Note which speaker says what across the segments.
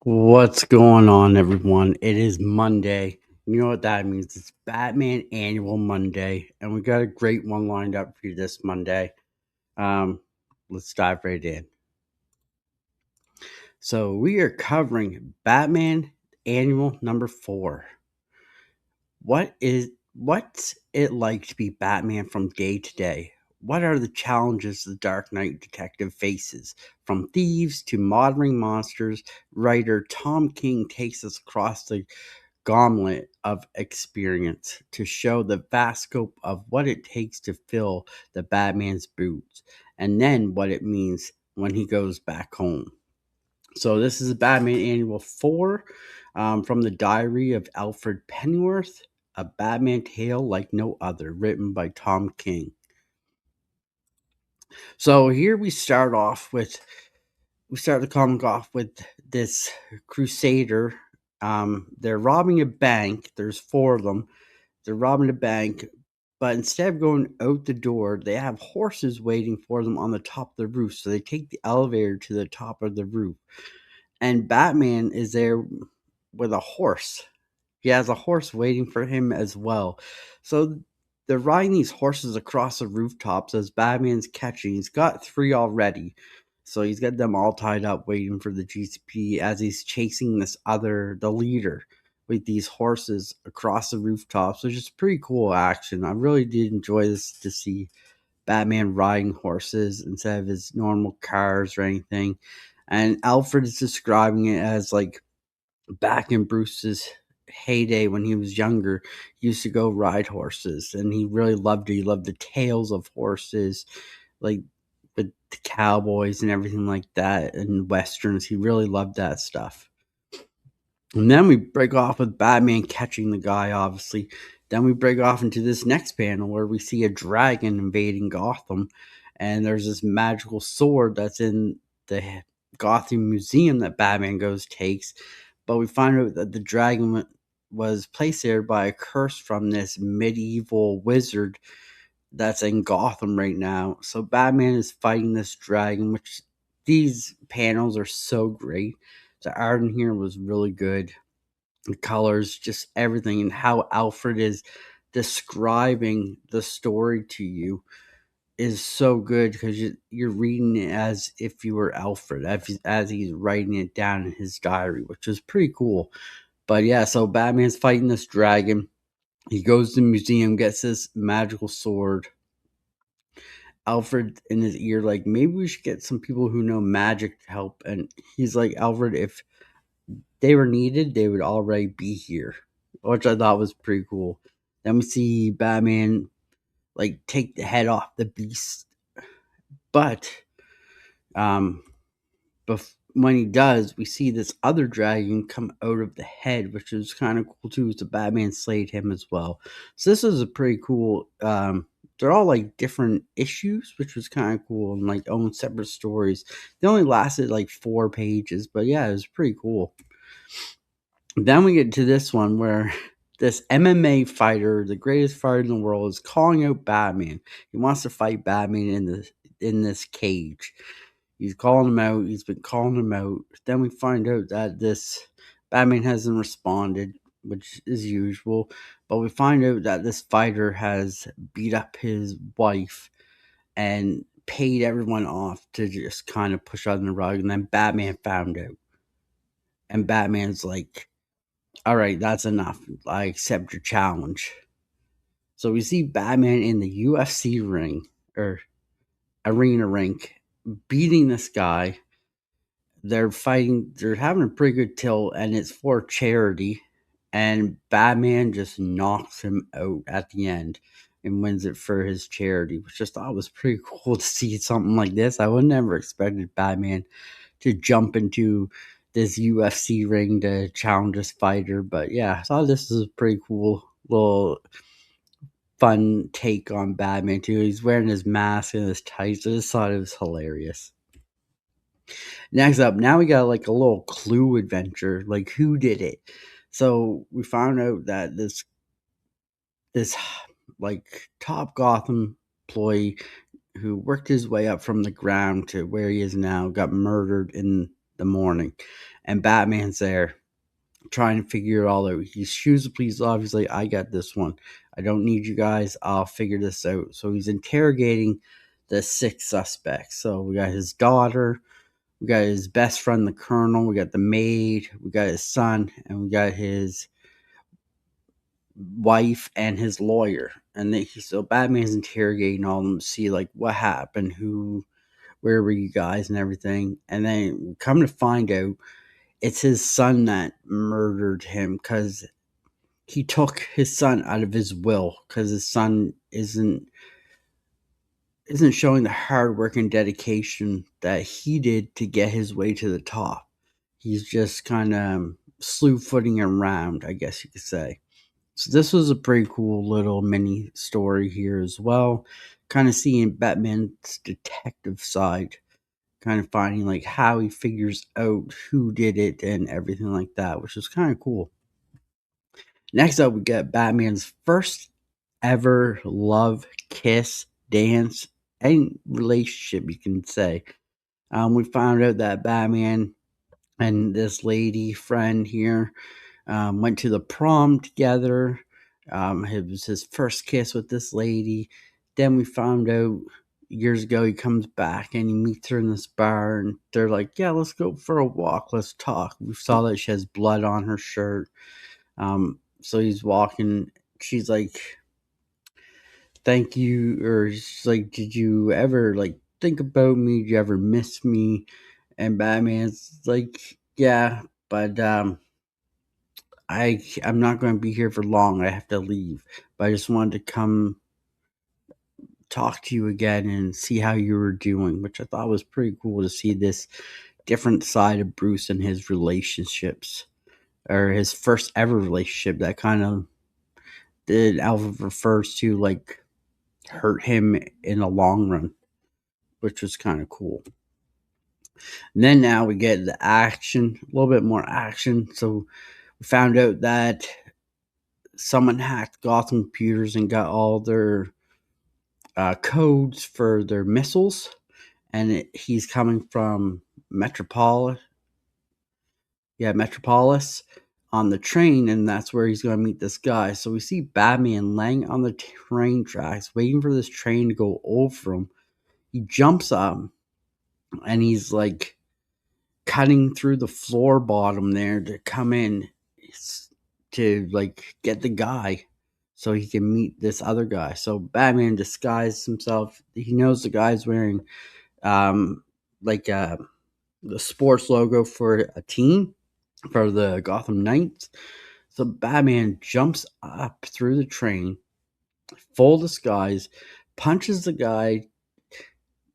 Speaker 1: What's going on, everyone? It is Monday. You know what that means? It's Batman Annual Monday, and we got a great one lined up for you this Monday. Um, let's dive right in. So we are covering Batman Annual number 4. What's it like to be Batman from day to day? What are the challenges the Dark Knight detective faces? From thieves to modern monsters, writer Tom King takes us across the gauntlet of experience to show the vast scope of what it takes to fill the Batman's boots, and then what it means when he goes back home. So this is Batman Annual 4, from the Diary of Alfred Pennyworth, a Batman tale like no other, written by Tom King. So here we start the comic off with this crusader. They're robbing a bank. There's four of them. They're robbing a bank, but instead of going out the door, they have horses waiting for them on the top of the roof. So they take the elevator to the top of the roof, and Batman is there with a horse. He has a horse waiting for him as well. So they're riding these horses across the rooftops as Batman's catching. He's got three already. So he's got them all tied up waiting for the GCP as he's chasing the leader, with these horses across the rooftops, which is pretty cool action. I really did enjoy this to see Batman riding horses instead of his normal cars or anything. And Alfred is describing it as like back in Bruce's heyday when he was younger, he used to go ride horses and he really loved it. He loved the tales of horses, like with the cowboys and everything like that, and westerns. He really loved that stuff. And then we break off with Batman catching the guy, obviously. Then we break off into this next panel where we see a dragon invading Gotham, and there's this magical sword that's in the Gotham Museum that Batman takes. But we find out that the dragon was placed there by a curse from this medieval wizard that's in Gotham right now. So Batman is fighting this dragon, which these panels are so great. The art in here was really good. The colors, just everything, and how Alfred is describing the story to you is so good because you're reading it as if you were Alfred, as he's writing it down in his diary, which is pretty cool. But yeah, so Batman's fighting this dragon. He goes to the museum, gets this magical sword. Alfred in his ear, like, maybe we should get some people who know magic to help. And he's like, Alfred, if they were needed, they would already be here, which I thought was pretty cool. Then we see Batman like take the head off the beast, but um, when he does, we see this other dragon come out of the head, which is kind of cool too. So Batman slayed him as well. So this is a pretty cool. They're all like different issues, which was kind of cool and like own separate stories. They only lasted like 4 pages, but yeah, it was pretty cool. Then we get to this one where this MMA fighter, the greatest fighter in the world, is calling out Batman. He wants to fight Batman in this cage. He's calling him out. He's been calling him out. Then we find out that this Batman hasn't responded, which is usual. But we find out that this fighter has beat up his wife and paid everyone off to just kind of push on the rug. And then Batman found out. And Batman's like, all right, that's enough. I accept your challenge. So we see Batman in the UFC ring or arena rink beating this guy. They're fighting, they're having a pretty good tilt, and it's for charity. And Batman just knocks him out at the end and wins it for his charity, which I just thought was pretty cool to see something like this. I would never expected Batman to jump into this UFC ring to challenge this fighter. But yeah, I thought this was a pretty cool little fun take on Batman too. He's wearing his mask and his tights. I just thought it was hilarious. Next up, now we got like a little clue adventure, like who did it. So we found out that this like top Gotham employee who worked his way up from the ground to where he is now got murdered in the morning, and Batman's there trying to figure it all out. He shoots the police off. He's like, I got this one. I don't need you guys. I'll figure this out. So he's interrogating the 6 suspects. So we got his daughter, we got his best friend, the colonel, we got the maid, we got his son, and we got his wife and his lawyer. And so Batman's interrogating all of them to see like what happened, where were you guys, and everything. And then come to find out, it's his son that murdered him because he took his son out of his will because his son isn't showing the hard work and dedication that he did to get his way to the top. He's just kind of slew footing around, I guess you could say. So this was a pretty cool little mini story here as well. Kind of seeing Batman's detective side, kind of finding like how he figures out who did it and everything like that, which is kind of cool. Next up, we get Batman's first ever love, kiss, dance, and relationship, you can say. We found out that Batman and this lady friend here went to the prom together. It was his first kiss with this lady. Then we found out years ago he comes back and he meets her in this bar, and they're like, yeah, let's go for a walk, let's talk. We saw that she has blood on her shirt. So he's walking, she's like, thank you, or she's like, did you ever like think about me, did you ever miss me? And Batman's like, yeah, but I'm not going to be here for long, I have to leave, but I just wanted to come talk to you again and see how you were doing, which I thought was pretty cool to see this different side of Bruce and his relationships, or his first ever relationship that kind of did Alfred refers to like hurt him in the long run, which was kind of cool. And then now we get the action, a little bit more action. So we found out that someone hacked Gotham computers and got all their codes for their missiles, and he's coming from Metropolis. Yeah, Metropolis on the train, and that's where he's going to meet this guy. So we see Batman laying on the train tracks, waiting for this train to go over him. He jumps up, and he's like cutting through the floor bottom there to come in to like get the guy so he can meet this other guy. So Batman disguised himself. He knows the guy's wearing like the sports logo for a team, for the Gotham Knights. So Batman jumps up through the train, full disguise, punches the guy,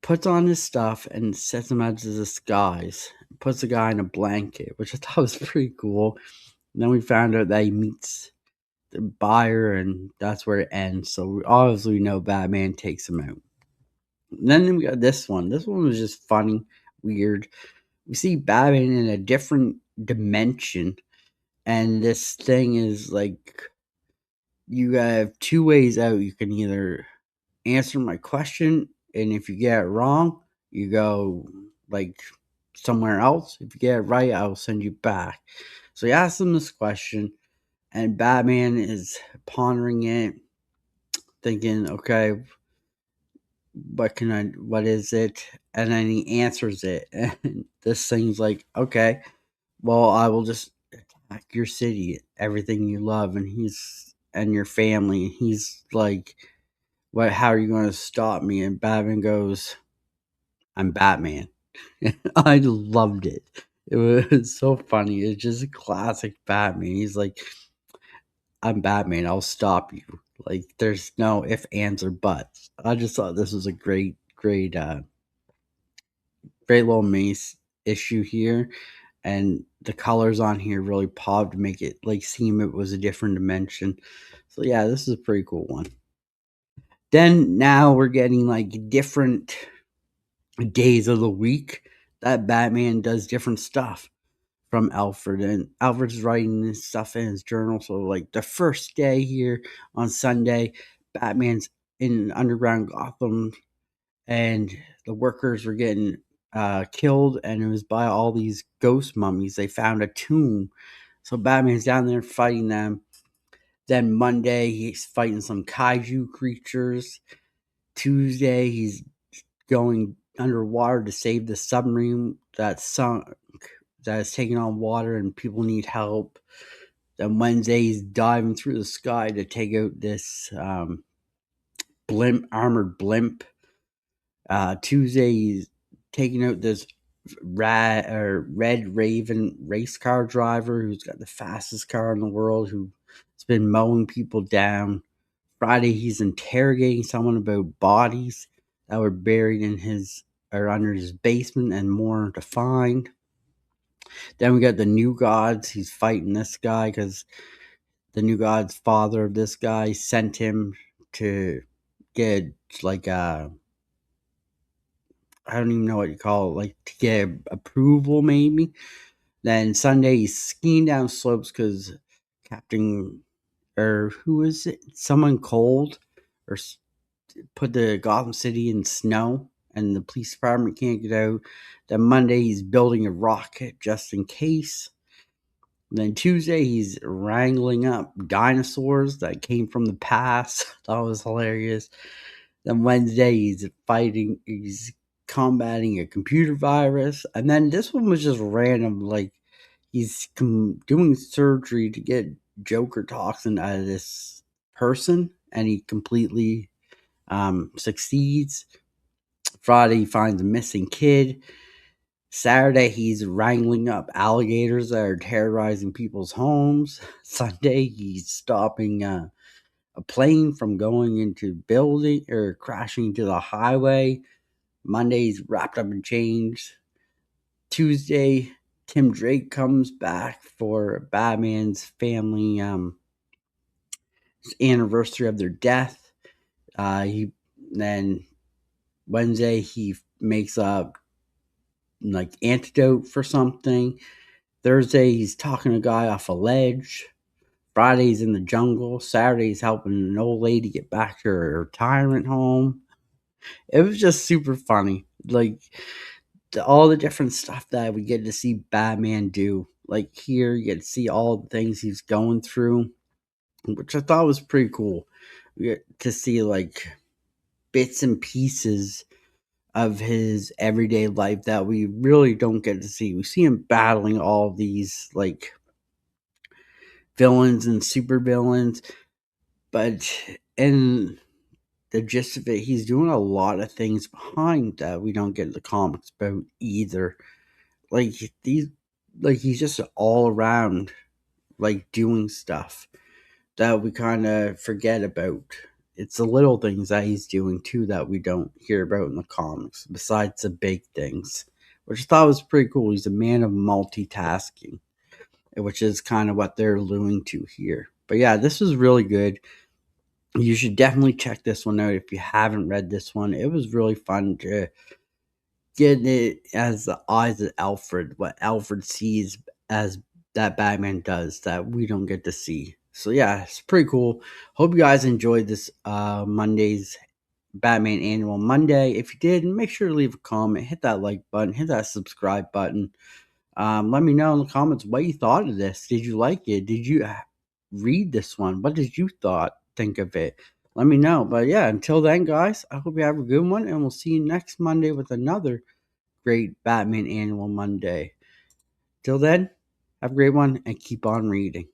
Speaker 1: puts on his stuff, and sets him out as a disguise. Puts the guy in a blanket, which I thought was pretty cool. And then we found out that he meets the buyer, and that's where it ends. So we obviously know Batman takes him out. And then we got this one. This one was just funny, weird. We see Batman in a different dimension, and this thing is like, you have 2 ways out. You can either answer my question, and if you get it wrong, you go like somewhere else. If you get it right, I'll send you back. So he asks him this question, and Batman is pondering it, thinking, okay, what is it? And then he answers it, and this thing's like, okay, well, I will just attack your city, everything you love, and your family. He's like, what? How are you going to stop me? And Batman goes, I'm Batman. I loved it. It was so funny. It's just a classic Batman. He's like, I'm Batman. I'll stop you. Like, there's no ifs, ands, or buts. I just thought this was a great little mace issue here. And the colors on here really popped to make it like seem it was a different dimension. So yeah, this is a pretty cool one. Then now we're getting like different days of the week that Batman does different stuff from Alfred, and Alfred's writing this stuff in his journal. So like the first day here on Sunday, Batman's in underground Gotham, and the workers were getting killed, and it was by all these ghost mummies. They found a tomb, so Batman's down there fighting them. Then Monday, he's fighting some kaiju creatures. Tuesday, he's going underwater to save the submarine that sunk, that is taking on water, and people need help. Then Wednesday, he's diving through the sky to take out this armored blimp. Tuesday, he's taking out this Red Raven race car driver who's got the fastest car in the world, who's been mowing people down. Friday, he's interrogating someone about bodies that were buried in his or under his basement and more to find. Then we got the New Gods. He's fighting this guy because the New Gods father of this guy sent him to get like I don't even know what you call it, like to get approval maybe. Then Sunday he's skiing down slopes because Captain, or who is it? Someone cold or put the Gotham City in snow, and the police department can't get out. Then Monday he's building a rocket just in case. Then Tuesday he's wrangling up dinosaurs that came from the past. That was hilarious. Then Wednesday he's combating a computer virus. And then this one was just random. Like he's doing surgery to get Joker toxin out of this person, and he completely succeeds. Friday he finds a missing kid. Saturday he's wrangling up alligators that are terrorizing people's homes. Sunday he's stopping a plane from going into building or crashing into the highway. Monday's wrapped up in chains. Tuesday, Tim Drake comes back for Batman's family anniversary of their death. He then Wednesday he makes a like antidote for something. Thursday he's talking a guy off a ledge. Friday's in the jungle. Saturday's helping an old lady get back to her retirement home. It was just super funny. Like all the different stuff that we get to see Batman do. Like here, you get to see all the things he's going through, which I thought was pretty cool. We get to see like bits and pieces of his everyday life that we really don't get to see. We see him battling all these like villains and super villains, but in the gist of it, he's doing a lot of things behind that we don't get the comics about either. Like he's just all around, like doing stuff that we kind of forget about. It's the little things that he's doing too that we don't hear about in the comics, besides the big things, which I thought was pretty cool. He's a man of multitasking, which is kind of what they're alluding to here. But yeah, this was really good. You should definitely check this one out if you haven't read this one. It was really fun to get it as the eyes of Alfred, what Alfred sees as that Batman does that we don't get to see. So yeah, it's pretty cool. Hope you guys enjoyed this Monday's Batman Annual Monday. If you did, make sure to leave a comment, hit that like button, hit that subscribe button. Let me know in the comments what you thought of this. Did you like it? Did you read this one? What did you think of it? Let me know. But yeah, until then, guys, I hope you have a good one, and we'll see you next Monday with another great Batman Annual Monday. Till then, have a great one and keep on reading.